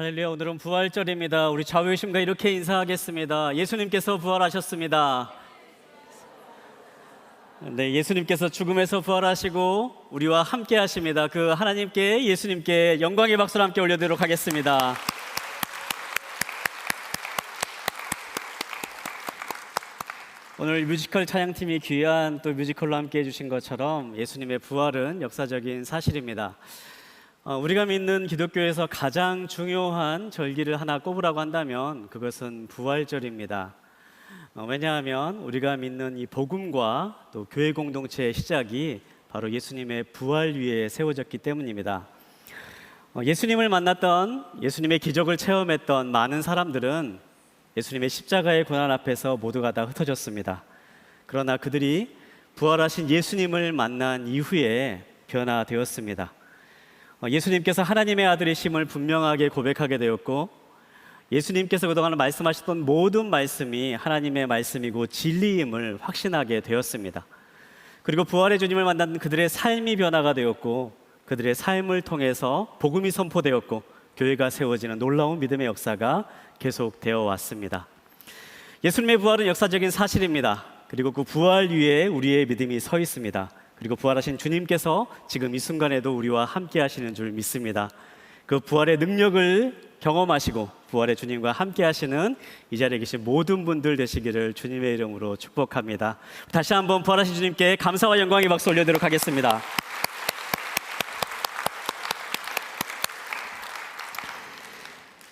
할렐루야. 오늘은 부활절입니다. 우리 좌우심과 이렇게 인사하겠습니다. 예수님께서 부활하셨습니다. 네, 예수님께서 죽음에서 부활하시고 우리와 함께 하십니다. 그 하나님께, 예수님께 영광의 박수를 함께 올려드리도록 하겠습니다. 오늘 뮤지컬 찬양팀이 귀한 또 뮤지컬로 함께 해주신 것처럼 예수님의 부활은 역사적인 사실입니다. 우리가 믿는 기독교에서 가장 중요한 절기를 하나 꼽으라고 한다면 그것은 부활절입니다. 왜냐하면 우리가 믿는 이 복음과 또 교회 공동체의 시작이 바로 예수님의 부활 위에 세워졌기 때문입니다. 예수님을 만났던, 예수님의 기적을 체험했던 많은 사람들은 예수님의 십자가의 고난 앞에서 모두가 다 흩어졌습니다. 그러나 그들이 부활하신 예수님을 만난 이후에 변화되었습니다. 예수님께서 하나님의 아들이심을 분명하게 고백하게 되었고, 예수님께서 그동안 말씀하셨던 모든 말씀이 하나님의 말씀이고 진리임을 확신하게 되었습니다. 그리고 부활의 주님을 만난 그들의 삶이 변화가 되었고, 그들의 삶을 통해서 복음이 선포되었고 교회가 세워지는 놀라운 믿음의 역사가 계속되어 왔습니다. 예수님의 부활은 역사적인 사실입니다. 그리고 그 부활 위에 우리의 믿음이 서 있습니다. 그리고 부활하신 주님께서 지금 이 순간에도 우리와 함께 하시는 줄 믿습니다. 그 부활의 능력을 경험하시고 부활의 주님과 함께 하시는 이 자리에 계신 모든 분들 되시기를 주님의 이름으로 축복합니다. 다시 한번 부활하신 주님께 감사와 영광의 박수 올려드리도록 하겠습니다.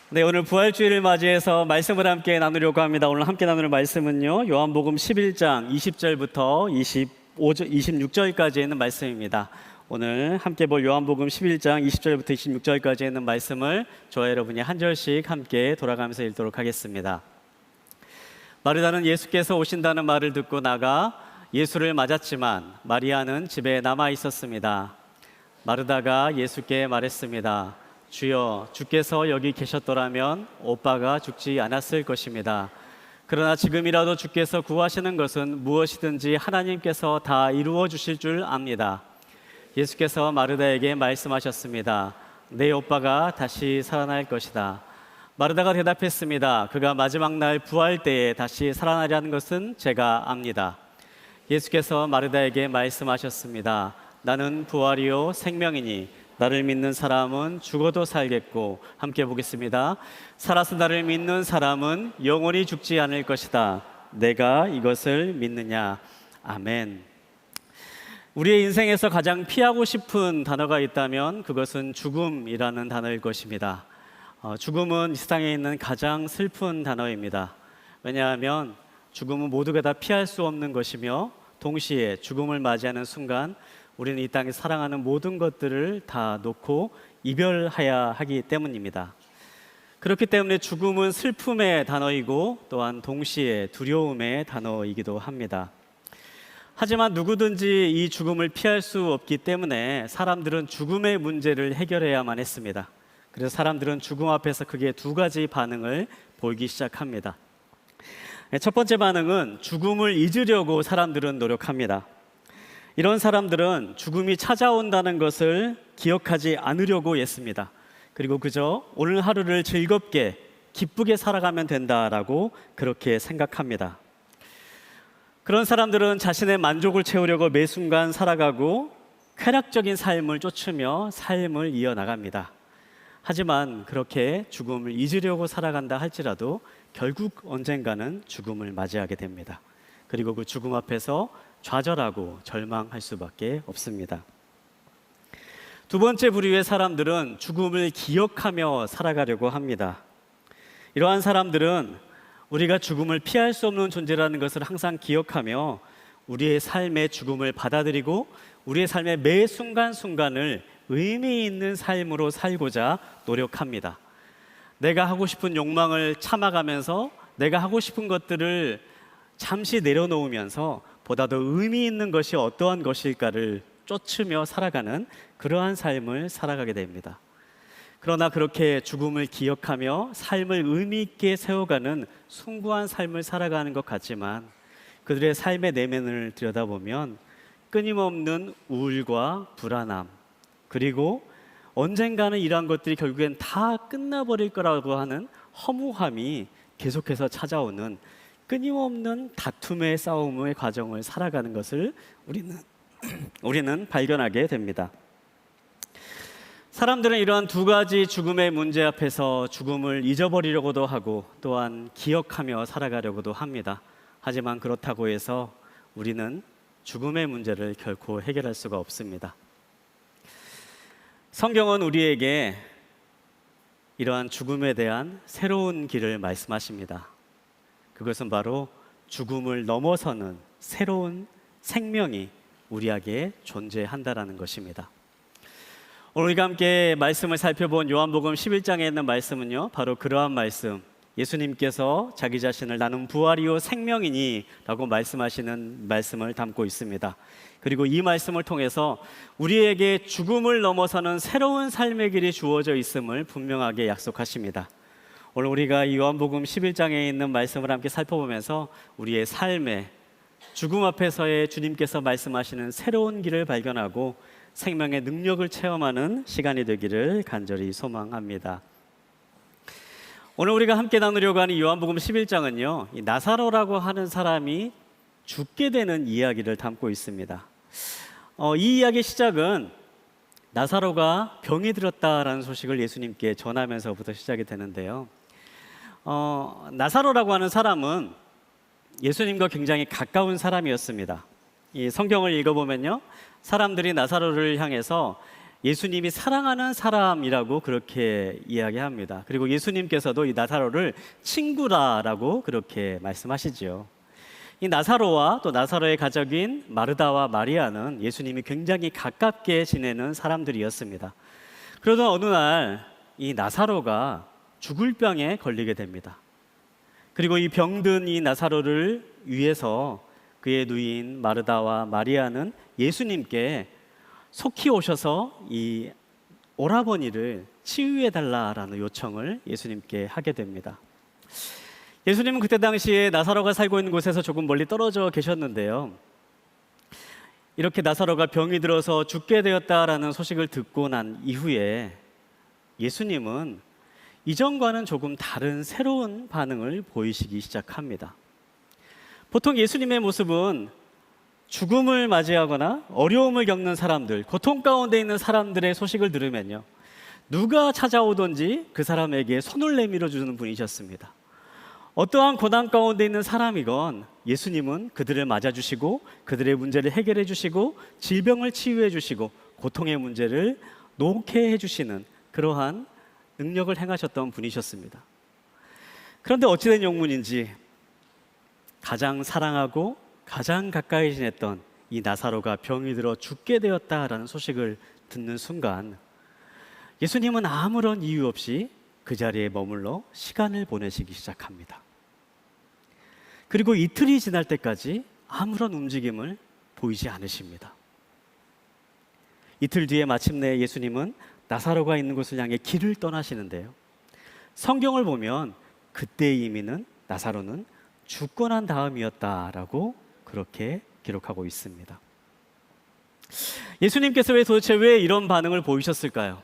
네, 오늘 부활주일을 맞이해서 말씀을 함께 나누려고 합니다. 오늘 함께 나눌 말씀은요, 요한복음 11장 20절부터 26절까지 있는 말씀입니다. 오늘 함께 볼 요한복음 11장 20절부터 26절까지 있는 말씀을 저와 여러분이 한 절씩 함께 돌아가면서 읽도록 하겠습니다. 마르다는 예수께서 오신다는 말을 듣고 나가 예수를 맞았지만 마리아는 집에 남아 있었습니다. 마르다가 예수께 말했습니다. 주여, 주께서 여기 계셨더라면 오빠가 죽지 않았을 것입니다. 그러나 지금이라도 주께서 구하시는 것은 무엇이든지 하나님께서 다 이루어 주실 줄 압니다. 예수께서 마르다에게 말씀하셨습니다. 내 오빠가 다시 살아날 것이다. 마르다가 대답했습니다. 그가 마지막 날 부활 때에 다시 살아나려는 것은 제가 압니다. 예수께서 마르다에게 말씀하셨습니다. 나는 부활이요 생명이니 나를 믿는 사람은 죽어도 살겠고, 함께 보겠습니다. 살아서 나를 믿는 사람은 영원히 죽지 않을 것이다. 내가 이것을 믿느냐? 아멘. 우리의 인생에서 가장 피하고 싶은 단어가 있다면 그것은 죽음이라는 단어일 것입니다. 죽음은 이 세상에 있는 가장 슬픈 단어입니다. 왜냐하면 죽음은 모두가 다 피할 수 없는 것이며 동시에 죽음을 맞이하는 순간 우리는 이 땅에 사랑하는 모든 것들을 다 놓고 이별해야 하기 때문입니다. 그렇기 때문에 죽음은 슬픔의 단어이고 또한 동시에 두려움의 단어이기도 합니다. 하지만 누구든지 이 죽음을 피할 수 없기 때문에 사람들은 죽음의 문제를 해결해야만 했습니다. 그래서 사람들은 죽음 앞에서 크게 두 가지 반응을 보이기 시작합니다. 첫 번째 반응은 죽음을 잊으려고 사람들은 노력합니다. 이런 사람들은 죽음이 찾아온다는 것을 기억하지 않으려고 애씁니다. 그리고 그저 오늘 하루를 즐겁게 기쁘게 살아가면 된다라고 그렇게 생각합니다. 그런 사람들은 자신의 만족을 채우려고 매 순간 살아가고 쾌락적인 삶을 쫓으며 삶을 이어나갑니다. 하지만 그렇게 죽음을 잊으려고 살아간다 할지라도 결국 언젠가는 죽음을 맞이하게 됩니다. 그리고 그 죽음 앞에서 좌절하고 절망할 수밖에 없습니다. 두 번째 부류의 사람들은 죽음을 기억하며 살아가려고 합니다. 이러한 사람들은 우리가 죽음을 피할 수 없는 존재라는 것을 항상 기억하며 우리의 삶의 죽음을 받아들이고 우리의 삶의 매 순간순간을 의미 있는 삶으로 살고자 노력합니다. 내가 하고 싶은 욕망을 참아가면서 내가 하고 싶은 것들을 잠시 내려놓으면서 보다 더 의미 있는 것이 어떠한 것일까를 쫓으며 살아가는 그러한 삶을 살아가게 됩니다. 그러나 그렇게 죽음을 기억하며 삶을 의미 있게 세워가는 숭고한 삶을 살아가는 것 같지만 그들의 삶의 내면을 들여다보면 끊임없는 우울과 불안함, 그리고 언젠가는 이러한 것들이 결국엔 다 끝나버릴 거라고 하는 허무함이 계속해서 찾아오는 끊임없는 다툼의 싸움의 과정을 살아가는 것을 우리는 발견하게 됩니다. 사람들은 이러한 두 가지 죽음의 문제 앞에서 죽음을 잊어버리려고도 하고 또한 기억하며 살아가려고도 합니다. 하지만 그렇다고 해서 우리는 죽음의 문제를 결코 해결할 수가 없습니다. 성경은 우리에게 이러한 죽음에 대한 새로운 길을 말씀하십니다. 그것은 바로 죽음을 넘어서는 새로운 생명이 우리에게 존재한다라는 것입니다. 오늘 우리가 함께 말씀을 살펴본 요한복음 11장에 있는 말씀은요, 바로 그러한 말씀, 예수님께서 자기 자신을 나는 부활이요 생명이니 라고 말씀하시는 말씀을 담고 있습니다. 그리고 이 말씀을 통해서 우리에게 죽음을 넘어서는 새로운 삶의 길이 주어져 있음을 분명하게 약속하십니다. 오늘 우리가 이 요한복음 11장에 있는 말씀을 함께 살펴보면서 우리의 삶에 죽음 앞에서의 주님께서 말씀하시는 새로운 길을 발견하고 생명의 능력을 체험하는 시간이 되기를 간절히 소망합니다. 오늘 우리가 함께 나누려고 하는 요한복음 11장은요, 이 나사로라고 하는 사람이 죽게 되는 이야기를 담고 있습니다. 이 이야기의 시작은 나사로가 병이 들었다라는 소식을 예수님께 전하면서부터 시작이 되는데요. 나사로라고 하는 사람은 예수님과 굉장히 가까운 사람이었습니다. 이 성경을 읽어보면요, 사람들이 나사로를 향해서 예수님이 사랑하는 사람이라고 그렇게 이야기합니다. 그리고 예수님께서도 이 나사로를 친구라라고 그렇게 말씀하시지요. 이 나사로와 또 나사로의 가족인 마르다와 마리아는 예수님이 굉장히 가깝게 지내는 사람들이었습니다. 그러던 어느 날 이 나사로가 죽을 병에 걸리게 됩니다. 그리고 이 병든 이 나사로를 위해서 그의 누이인 마르다와 마리아는 예수님께 속히 오셔서 이 오라버니를 치유해 달라라는 요청을 예수님께 하게 됩니다. 예수님은 그때 당시에 나사로가 살고 있는 곳에서 조금 멀리 떨어져 계셨는데요, 이렇게 나사로가 병이 들어서 죽게 되었다라는 소식을 듣고 난 이후에 예수님은 이전과는 조금 다른 새로운 반응을 보이시기 시작합니다. 보통 예수님의 모습은 죽음을 맞이하거나 어려움을 겪는 사람들, 고통 가운데 있는 사람들의 소식을 들으면요, 누가 찾아오든지 그 사람에게 손을 내밀어 주는 분이셨습니다. 어떠한 고난 가운데 있는 사람이건 예수님은 그들을 맞아주시고 그들의 문제를 해결해 주시고 질병을 치유해 주시고 고통의 문제를 놓게 해주시는 그러한 능력을 행하셨던 분이셨습니다. 그런데 어찌된 영문인지 가장 사랑하고 가장 가까이 지냈던 이 나사로가 병이 들어 죽게 되었다라는 소식을 듣는 순간 예수님은 아무런 이유 없이 그 자리에 머물러 시간을 보내시기 시작합니다. 그리고 이틀이 지날 때까지 아무런 움직임을 보이지 않으십니다. 이틀 뒤에 마침내 예수님은 나사로가 있는 곳을 향해 길을 떠나시는데요, 성경을 보면 그때의 의미는 나사로는 죽고 난 다음이었다라고 그렇게 기록하고 있습니다. 예수님께서 도대체 왜 이런 반응을 보이셨을까요?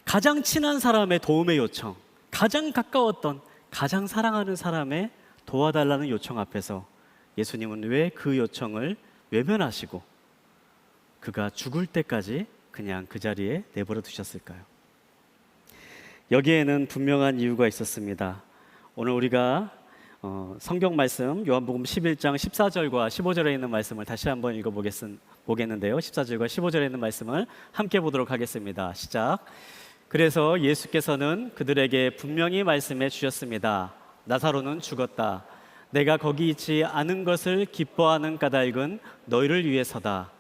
가장 친한 사람의 도움의 요청, 가장 가까웠던, 가장 사랑하는 사람의 도와달라는 요청 앞에서 예수님은 왜 그 요청을 외면하시고 그가 죽을 때까지 그냥 그 자리에 내버려 두셨을까요? 여기에는 분명한 이유가 있었습니다. 오늘 우리가 성경 말씀 요한복음 11장 14절과 15절에 있는 말씀을 다시 한번 읽어보겠는데요, 14절과 15절에 있는 말씀을 함께 보도록 하겠습니다. 시작. 그래서 예수께서는 그들에게 분명히 말씀해 주셨습니다. 나사로는 죽었다. 내가 거기 있지 않은 것을 기뻐하는 까닭은 너희를 위해서다.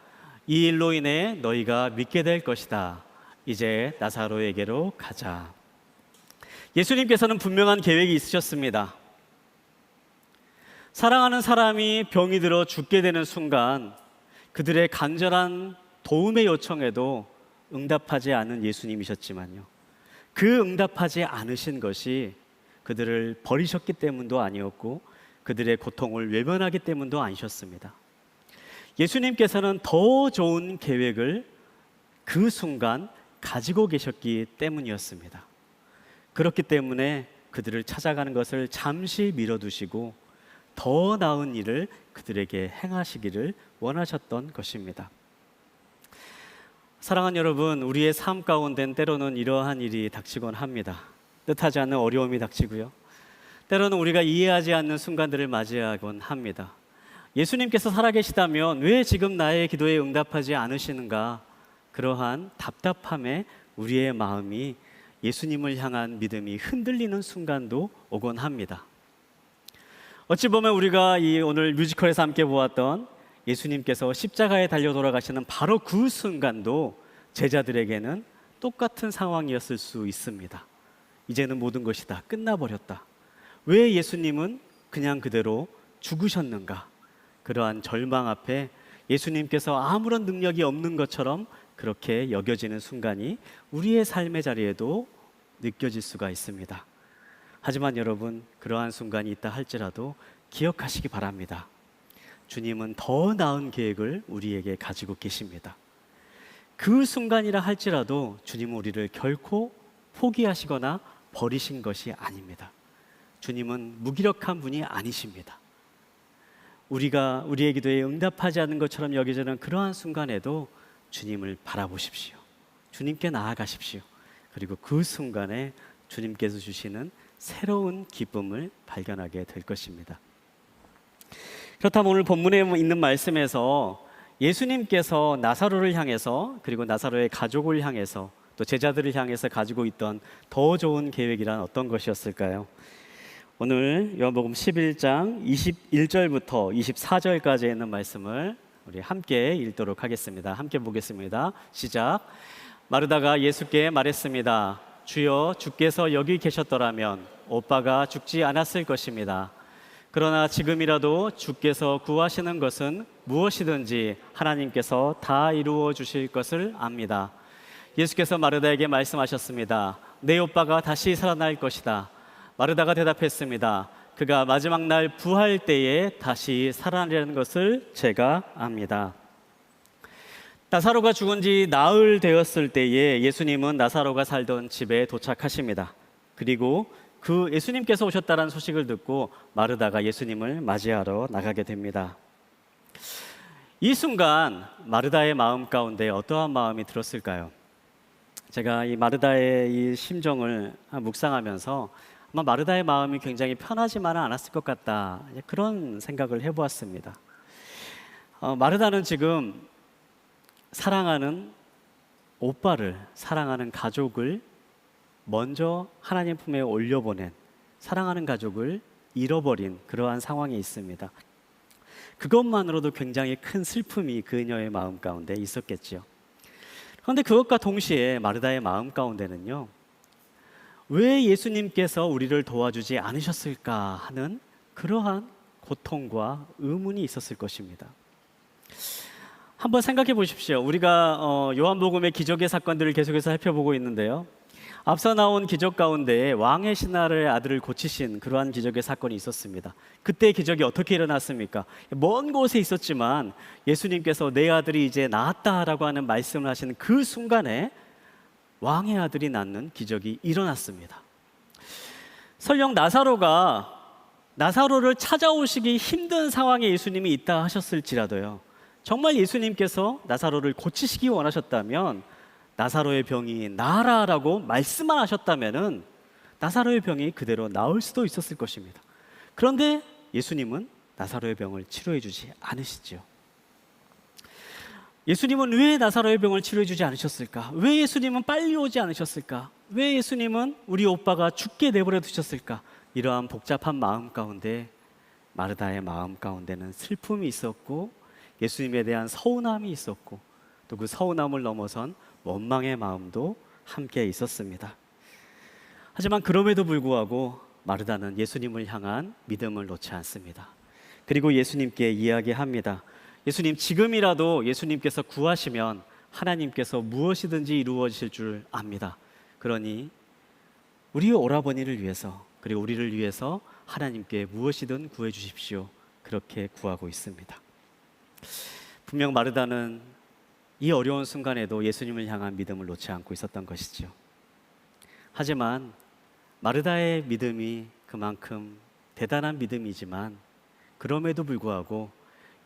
이 일로 인해 너희가 믿게 될 것이다. 이제 나사로에게로 가자. 예수님께서는 분명한 계획이 있으셨습니다. 사랑하는 사람이 병이 들어 죽게 되는 순간 그들의 간절한 도움의 요청에도 응답하지 않은 예수님이셨지만요, 그 응답하지 않으신 것이 그들을 버리셨기 때문도 아니었고 그들의 고통을 외면하기 때문도 아니셨습니다. 예수님께서는 더 좋은 계획을 그 순간 가지고 계셨기 때문이었습니다. 그렇기 때문에 그들을 찾아가는 것을 잠시 미뤄두시고 더 나은 일을 그들에게 행하시기를 원하셨던 것입니다. 사랑하는 여러분, 우리의 삶 가운데는 때로는 이러한 일이 닥치곤 합니다. 뜻하지 않는 어려움이 닥치고요. 때로는 우리가 이해하지 않는 순간들을 맞이하곤 합니다. 예수님께서 살아계시다면 왜 지금 나의 기도에 응답하지 않으시는가? 그러한 답답함에 우리의 마음이 예수님을 향한 믿음이 흔들리는 순간도 오곤 합니다. 어찌 보면 우리가 오늘 뮤지컬에서 함께 보았던 예수님께서 십자가에 달려 돌아가시는 바로 그 순간도 제자들에게는 똑같은 상황이었을 수 있습니다. 이제는 모든 것이 다 끝나버렸다. 왜 예수님은 그냥 그대로 죽으셨는가? 그러한 절망 앞에 예수님께서 아무런 능력이 없는 것처럼 그렇게 여겨지는 순간이 우리의 삶의 자리에도 느껴질 수가 있습니다. 하지만 여러분, 그러한 순간이 있다 할지라도 기억하시기 바랍니다. 주님은 더 나은 계획을 우리에게 가지고 계십니다. 그 순간이라 할지라도 주님은 우리를 결코 포기하시거나 버리신 것이 아닙니다. 주님은 무기력한 분이 아니십니다. 우리가 우리의 기도에 응답하지 않는 것처럼 여겨지는 그러한 순간에도 주님을 바라보십시오. 주님께 나아가십시오. 그리고 그 순간에 주님께서 주시는 새로운 기쁨을 발견하게 될 것입니다. 그렇다면 오늘 본문에 있는 말씀에서 예수님께서 나사로를 향해서 그리고 나사로의 가족을 향해서 또 제자들을 향해서 가지고 있던 더 좋은 계획이란 어떤 것이었을까요? 오늘 요한복음 11장 21절부터 24절까지 있는 말씀을 우리 함께 읽도록 하겠습니다. 함께 보겠습니다. 시작. 마르다가 예수께 말했습니다. 주여, 주께서 여기 계셨더라면 오빠가 죽지 않았을 것입니다. 그러나 지금이라도 주께서 구하시는 것은 무엇이든지 하나님께서 다 이루어 주실 것을 압니다. 예수께서 마르다에게 말씀하셨습니다. 내 오빠가 다시 살아날 것이다. 마르다가 대답했습니다. 그가 마지막 날 부활 때에 다시 살아나려는 것을 제가 압니다. 나사로가 죽은 지 나흘 되었을 때에 예수님은 나사로가 살던 집에 도착하십니다. 그리고 그 예수님께서 오셨다는 소식을 듣고 마르다가 예수님을 맞이하러 나가게 됩니다. 이 순간 마르다의 마음 가운데 어떠한 마음이 들었을까요? 제가 이 마르다의 이 심정을 묵상하면서 아마 마르다의 마음이 굉장히 편하지만은 않았을 것 같다, 그런 생각을 해보았습니다. 마르다는 지금 사랑하는 오빠를, 사랑하는 가족을 먼저 하나님 품에 올려보낸, 사랑하는 가족을 잃어버린 그러한 상황에 있습니다. 그것만으로도 굉장히 큰 슬픔이 그녀의 마음 가운데 있었겠죠. 그런데 그것과 동시에 마르다의 마음 가운데는요, 왜 예수님께서 우리를 도와주지 않으셨을까 하는 그러한 고통과 의문이 있었을 것입니다. 한번 생각해 보십시오. 우리가 요한복음의 기적의 사건들을 계속해서 살펴보고 있는데요, 앞서 나온 기적 가운데 왕의 신하의 아들을 고치신 그러한 기적의 사건이 있었습니다. 그때 기적이 어떻게 일어났습니까? 먼 곳에 있었지만 예수님께서 내 아들이 이제 나았다라고 하는 말씀을 하시는 그 순간에 왕의 아들이 낳는 기적이 일어났습니다. 설령 나사로를 찾아오시기 힘든 상황에 예수님이 있다 하셨을지라도요, 정말 예수님께서 나사로를 고치시기 원하셨다면 나사로의 병이 나아라라고 말씀만 하셨다면은 나사로의 병이 그대로 나을 수도 있었을 것입니다. 그런데 예수님은 나사로의 병을 치료해 주지 않으시죠. 예수님은 왜 나사로의 병을 치료해 주지 않으셨을까? 왜 예수님은 빨리 오지 않으셨을까? 왜 예수님은 우리 오빠가 죽게 내버려 두셨을까? 이러한 복잡한 마음 가운데 마르다의 마음 가운데는 슬픔이 있었고 예수님에 대한 서운함이 있었고 또 그 서운함을 넘어선 원망의 마음도 함께 있었습니다. 하지만 그럼에도 불구하고 마르다는 예수님을 향한 믿음을 놓지 않습니다. 그리고 예수님께 이야기합니다. 예수님, 지금이라도 예수님께서 구하시면 하나님께서 무엇이든지 이루어지실 줄 압니다. 그러니 우리 오라버니를 위해서 그리고 우리를 위해서 하나님께 무엇이든 구해 주십시오. 그렇게 구하고 있습니다. 분명 마르다는 이 어려운 순간에도 예수님을 향한 믿음을 놓지 않고 있었던 것이죠. 하지만 마르다의 믿음이 그만큼 대단한 믿음이지만 그럼에도 불구하고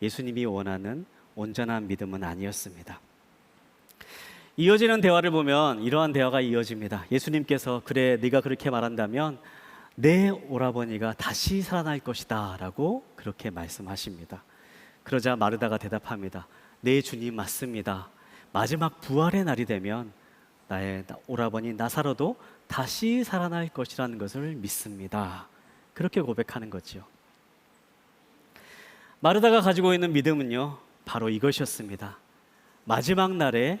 예수님이 원하는 온전한 믿음은 아니었습니다. 이어지는 대화를 보면 이러한 대화가 이어집니다. 예수님께서 그래 네가 그렇게 말한다면 내 오라버니가 다시 살아날 것이다 라고 그렇게 말씀하십니다. 그러자 마르다가 대답합니다. 네 주님 맞습니다. 마지막 부활의 날이 되면 나의 오라버니 나사로도 다시 살아날 것이라는 것을 믿습니다. 그렇게 고백하는 거죠. 마르다가 가지고 있는 믿음은요, 바로 이것이었습니다. 마지막 날에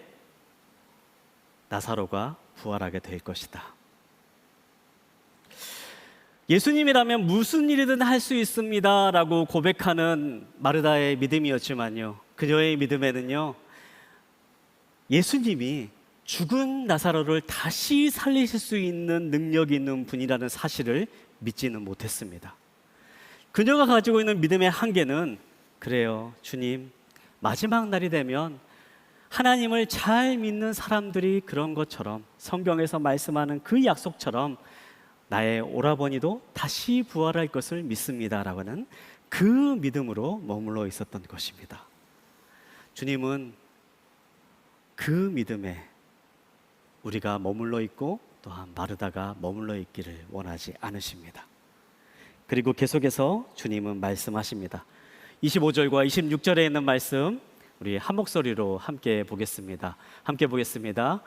나사로가 부활하게 될 것이다. 예수님이라면 무슨 일이든 할 수 있습니다 라고 고백하는 마르다의 믿음이었지만요, 그녀의 믿음에는요, 예수님이 죽은 나사로를 다시 살리실 수 있는 능력이 있는 분이라는 사실을 믿지는 못했습니다. 그녀가 가지고 있는 믿음의 한계는 그래요, 주님, 마지막 날이 되면 하나님을 잘 믿는 사람들이 그런 것처럼 성경에서 말씀하는 그 약속처럼 나의 오라버니도 다시 부활할 것을 믿습니다라고 하는 그 믿음으로 머물러 있었던 것입니다. 주님은 그 믿음에 우리가 머물러 있고 또한 마르다가 머물러 있기를 원하지 않으십니다. 그리고 계속해서 주님은 말씀하십니다. 25절과 26절에 있는 말씀 우리 한 목소리로 함께 보겠습니다. 함께 보겠습니다.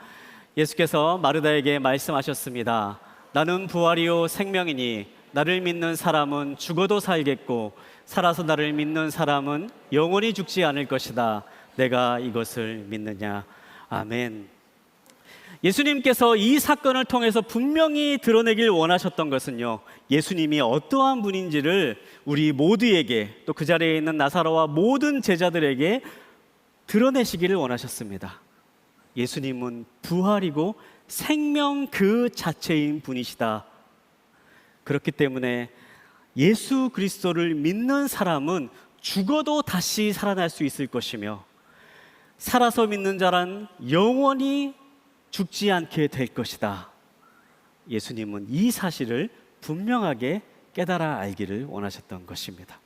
예수께서 마르다에게 말씀하셨습니다. 나는 부활이요 생명이니 나를 믿는 사람은 죽어도 살겠고 살아서 나를 믿는 사람은 영원히 죽지 않을 것이다. 내가 이것을 믿느냐. 아멘. 예수님께서 이 사건을 통해서 분명히 드러내길 원하셨던 것은요, 예수님이 어떠한 분인지를 우리 모두에게, 또 그 자리에 있는 나사로와 모든 제자들에게 드러내시기를 원하셨습니다. 예수님은 부활이고 생명 그 자체인 분이시다. 그렇기 때문에 예수 그리스도를 믿는 사람은 죽어도 다시 살아날 수 있을 것이며 살아서 믿는 자란 영원히 죽지 않게 될 것이다. 예수님은 이 사실을 분명하게 깨달아 알기를 원하셨던 것입니다.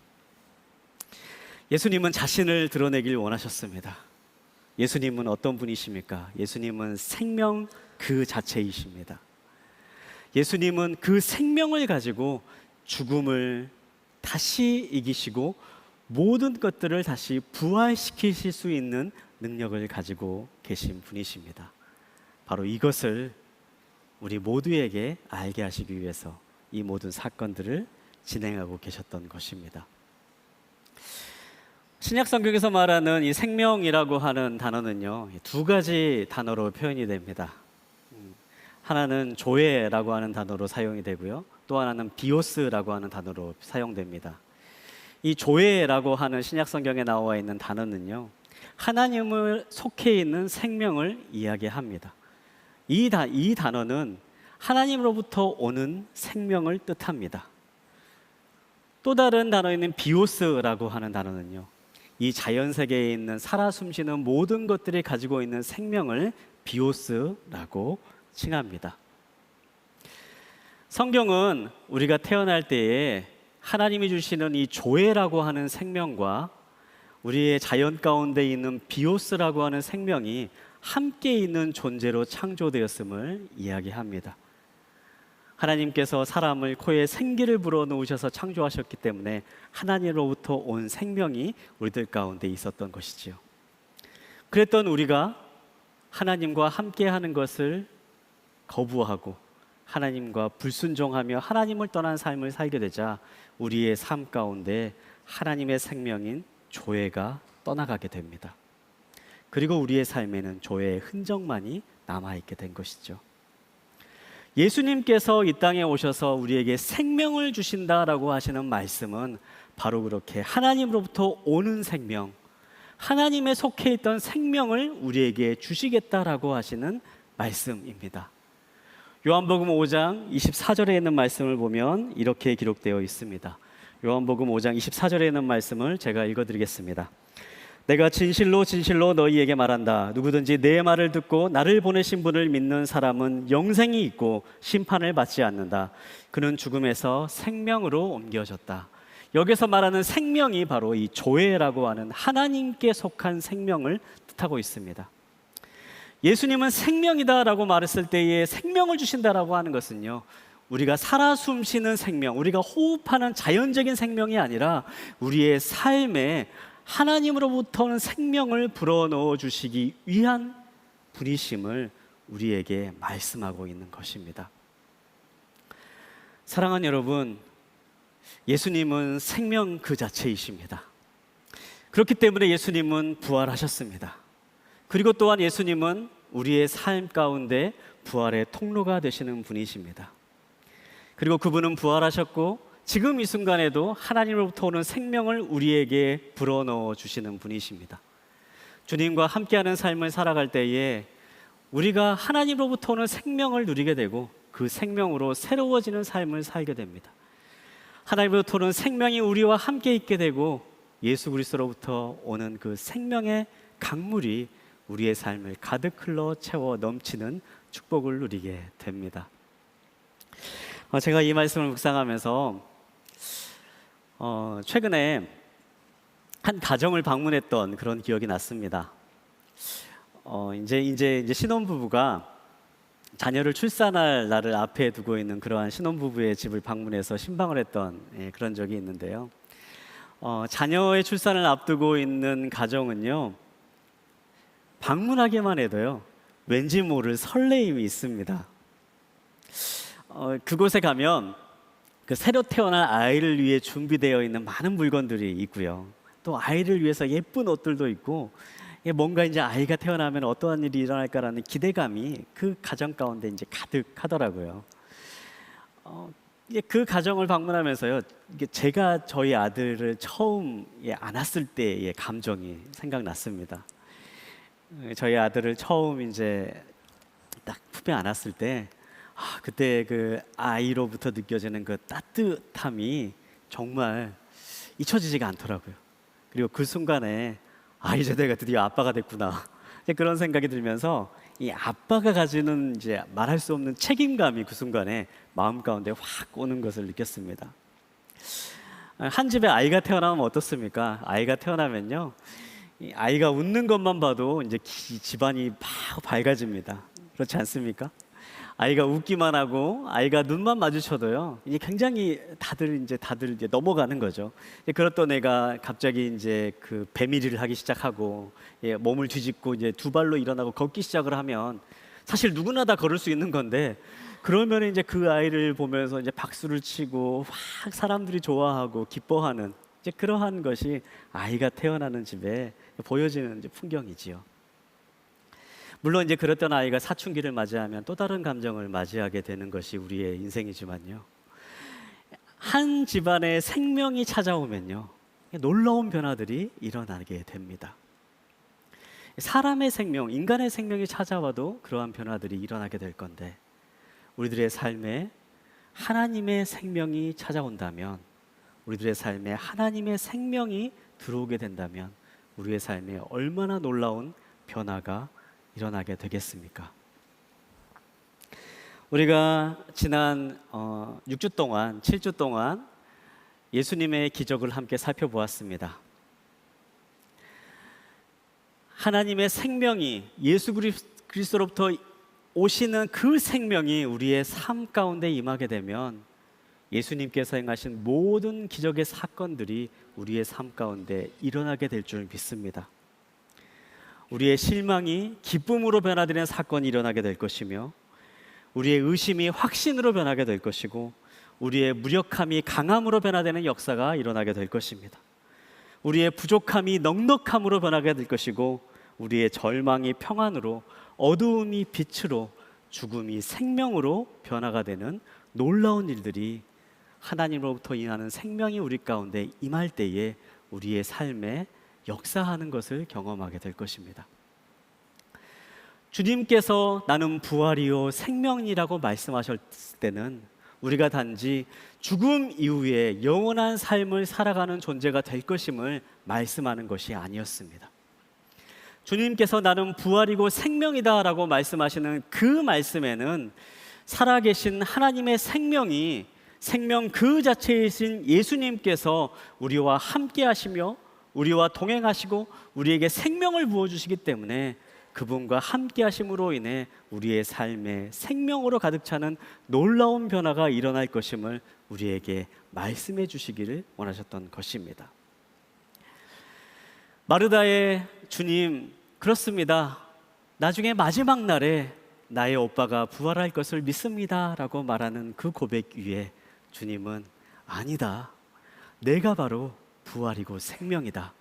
예수님은 자신을 드러내길 원하셨습니다. 예수님은 어떤 분이십니까? 예수님은 생명 그 자체이십니다. 예수님은 그 생명을 가지고 죽음을 다시 이기시고 모든 것들을 다시 부활시키실 수 있는 능력을 가지고 계신 분이십니다. 바로 이것을 우리 모두에게 알게 하시기 위해서 이 모든 사건들을 진행하고 계셨던 것입니다. 신약 성경에서 말하는 이 생명이라고 하는 단어는요, 두 가지 단어로 표현이 됩니다. 하나는 조에라고 하는 단어로 사용이 되고요, 또 하나는 비오스라고 하는 단어로 사용됩니다. 이 조에라고 하는 신약 성경에 나와 있는 단어는요, 하나님을 속해 있는 생명을 이야기합니다. 이 단어는 하나님으로부터 오는 생명을 뜻합니다. 또 다른 단어인 비오스라고 하는 단어는요, 이 자연 세계에 있는 살아 숨쉬는 모든 것들이 가지고 있는 생명을 비오스라고 칭합니다. 성경은 우리가 태어날 때에 하나님이 주시는 이 조에라고 하는 생명과 우리의 자연 가운데 있는 비오스라고 하는 생명이 함께 있는 존재로 창조되었음을 이야기합니다. 하나님께서 사람을 코에 생기를 불어넣으셔서 창조하셨기 때문에 하나님으로부터 온 생명이 우리들 가운데 있었던 것이지요. 그랬던 우리가 하나님과 함께하는 것을 거부하고 하나님과 불순종하며 하나님을 떠난 삶을 살게 되자 우리의 삶 가운데 하나님의 생명인 조회가 떠나가게 됩니다. 그리고 우리의 삶에는 조회의 흔적만이 남아있게 된 것이죠. 예수님께서 이 땅에 오셔서 우리에게 생명을 주신다라고 하시는 말씀은 바로 그렇게 하나님으로부터 오는 생명, 하나님에 속해 있던 생명을 우리에게 주시겠다라고 하시는 말씀입니다. 요한복음 5장 24절에 있는 말씀을 보면 이렇게 기록되어 있습니다. 요한복음 5장 24절에 있는 말씀을 제가 읽어드리겠습니다. 내가 진실로 진실로 너희에게 말한다. 누구든지 내 말을 듣고 나를 보내신 분을 믿는 사람은 영생이 있고 심판을 받지 않는다. 그는 죽음에서 생명으로 옮겨졌다. 여기서 말하는 생명이 바로 이 조회라고 하는 하나님께 속한 생명을 뜻하고 있습니다. 예수님은 생명이다라고 말했을 때에 생명을 주신다라고 하는 것은요, 우리가 살아 숨쉬는 생명, 우리가 호흡하는 자연적인 생명이 아니라 우리의 삶에 하나님으로부터는 생명을 불어넣어 주시기 위한 분이심을 우리에게 말씀하고 있는 것입니다. 사랑하는 여러분, 예수님은 생명 그 자체이십니다. 그렇기 때문에 예수님은 부활하셨습니다. 그리고 또한 예수님은 우리의 삶 가운데 부활의 통로가 되시는 분이십니다. 그리고 그분은 부활하셨고 지금 이 순간에도 하나님으로부터 오는 생명을 우리에게 불어넣어 주시는 분이십니다. 주님과 함께하는 삶을 살아갈 때에 우리가 하나님으로부터 오는 생명을 누리게 되고 그 생명으로 새로워지는 삶을 살게 됩니다. 하나님으로부터 오는 생명이 우리와 함께 있게 되고 예수 그리스도로부터 오는 그 생명의 강물이 우리의 삶을 가득 흘러 채워 넘치는 축복을 누리게 됩니다. 제가 이 말씀을 묵상하면서 최근에 한 가정을 방문했던 그런 기억이 났습니다. 이제 신혼부부가 자녀를 출산할 날을 앞에 두고 있는 그러한 신혼부부의 집을 방문해서 신방을 했던 그런 적이 있는데요. 자녀의 출산을 앞두고 있는 가정은요, 방문하기만 해도요, 왠지 모를 설레임이 있습니다. 그곳에 가면 그 새로 태어날 아이를 위해 준비되어 있는 많은 물건들이 있고요. 또 아이를 위해서 예쁜 옷들도 있고, 뭔가 이제 아이가 태어나면 어떠한 일이 일어날까라는 기대감이 그 가정 가운데 이제 가득하더라고요. 그 가정을 방문하면서요, 이게 제가 저희 아들을 처음 안았을 때의 감정이 생각났습니다. 저희 아들을 처음 이제 딱 품에 안았을 때, 그때 그 아이로부터 느껴지는 그 따뜻함이 정말 잊혀지지가 않더라고요. 그리고 그 순간에 이제 내가 드디어 아빠가 됐구나, 그런 생각이 들면서 이 아빠가 가지는 이제 말할 수 없는 책임감이 그 순간에 마음 가운데 확 오는 것을 느꼈습니다. 한 집에 아이가 태어나면 어떻습니까? 아이가 태어나면요, 이 아이가 웃는 것만 봐도 이제 집안이 막 밝아집니다. 그렇지 않습니까? 아이가 웃기만 하고 아이가 눈만 마주쳐도요, 이제 굉장히 다들 이제 넘어가는 거죠. 그렇던 애가 갑자기 이제 그 배밀이를 하기 시작하고, 몸을 뒤집고 이제 두 발로 일어나고 걷기 시작을 하면 사실 누구나 다 걸을 수 있는 건데, 그러면 이제 그 아이를 보면서 이제 박수를 치고 확 사람들이 좋아하고 기뻐하는 이제 그러한 것이 아이가 태어나는 집에 보여지는 이제 풍경이지요. 물론 이제 그랬던 아이가 사춘기를 맞이하면 또 다른 감정을 맞이하게 되는 것이 우리의 인생이지만요, 한 집안에 생명이 찾아오면요, 놀라운 변화들이 일어나게 됩니다. 사람의 생명, 인간의 생명이 찾아와도 그러한 변화들이 일어나게 될 건데, 우리들의 삶에 하나님의 생명이 찾아온다면, 우리들의 삶에 하나님의 생명이 들어오게 된다면 우리의 삶에 얼마나 놀라운 변화가 일어나게 되겠습니까? 우리가 지난 6주 동안, 7주 동안 예수님의 기적을 함께 살펴보았습니다. 하나님의 생명이, 예수 그리스도로부터 오시는 그 생명이 우리의 삶 가운데 임하게 되면 예수님께서 행하신 모든 기적의 사건들이 우리의 삶 가운데 일어나게 될 줄 믿습니다. 우리의 실망이 기쁨으로 변화되는 사건이 일어나게 될 것이며, 우리의 의심이 확신으로 변하게 될 것이고, 우리의 무력함이 강함으로 변화되는 역사가 일어나게 될 것입니다. 우리의 부족함이 넉넉함으로 변하게 될 것이고, 우리의 절망이 평안으로, 어두움이 빛으로, 죽음이 생명으로 변화가 되는 놀라운 일들이 하나님으로부터 임하는 생명이 우리 가운데 임할 때에 우리의 삶에 역사하는 것을 경험하게 될 것입니다. 주님께서 나는 부활이요 생명이라고 말씀하셨을 때는 우리가 단지 죽음 이후에 영원한 삶을 살아가는 존재가 될 것임을 말씀하는 것이 아니었습니다. 주님께서 나는 부활이고 생명이다라고 말씀하시는 그 말씀에는 살아계신 하나님의 생명이 생명 그 자체이신 예수님께서 우리와 함께 하시며 우리와 동행하시고 우리에게 생명을 부어주시기 때문에 그분과 함께 하심으로 인해 우리의 삶에 생명으로 가득 차는 놀라운 변화가 일어날 것임을 우리에게 말씀해 주시기를 원하셨던 것입니다. 마르다의 주님, 그렇습니다. 나중에 마지막 날에 나의 오빠가 부활할 것을 믿습니다 라고 말하는 그 고백 위에 주님은 아니다. 내가 바로 부활이고 생명이다.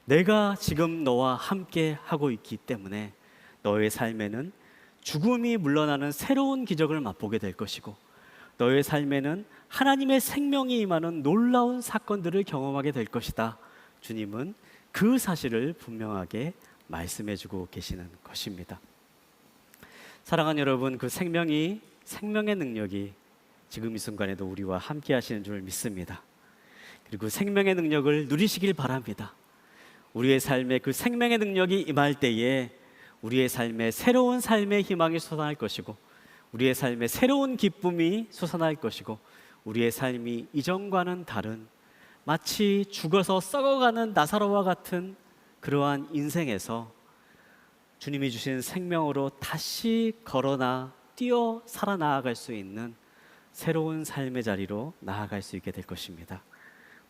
내가 지금 너와 함께 하고 있기 때문에 너의 삶에는 죽음이 물러나는 새로운 기적을 맛보게 될 것이고 너의 삶에는 하나님의 생명이 임하는 놀라운 사건들을 경험하게 될 것이다. 주님은 그 사실을 분명하게 말씀해주고 계시는 것입니다. 사랑하는 여러분, 그 생명의 능력이 지금 이 순간에도 우리와 함께 하시는 줄 믿습니다. 그리고 생명의 능력을 누리시길 바랍니다. 우리의 삶에 그 생명의 능력이 임할 때에 우리의 삶에 새로운 삶의 희망이 솟아날 것이고 우리의 삶에 새로운 기쁨이 솟아날 것이고 우리의 삶이 이전과는 다른 마치 죽어서 썩어가는 나사로와 같은 그러한 인생에서 주님이 주신 생명으로 다시 걸어나 뛰어 살아나아갈 수 있는 새로운 삶의 자리로 나아갈 수 있게 될 것입니다.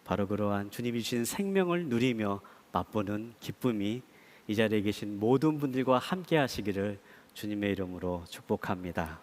바로 그러한 주님이 주신 생명을 누리며 맛보는 기쁨이 이 자리에 계신 모든 분들과 함께 하시기를 주님의 이름으로 축복합니다.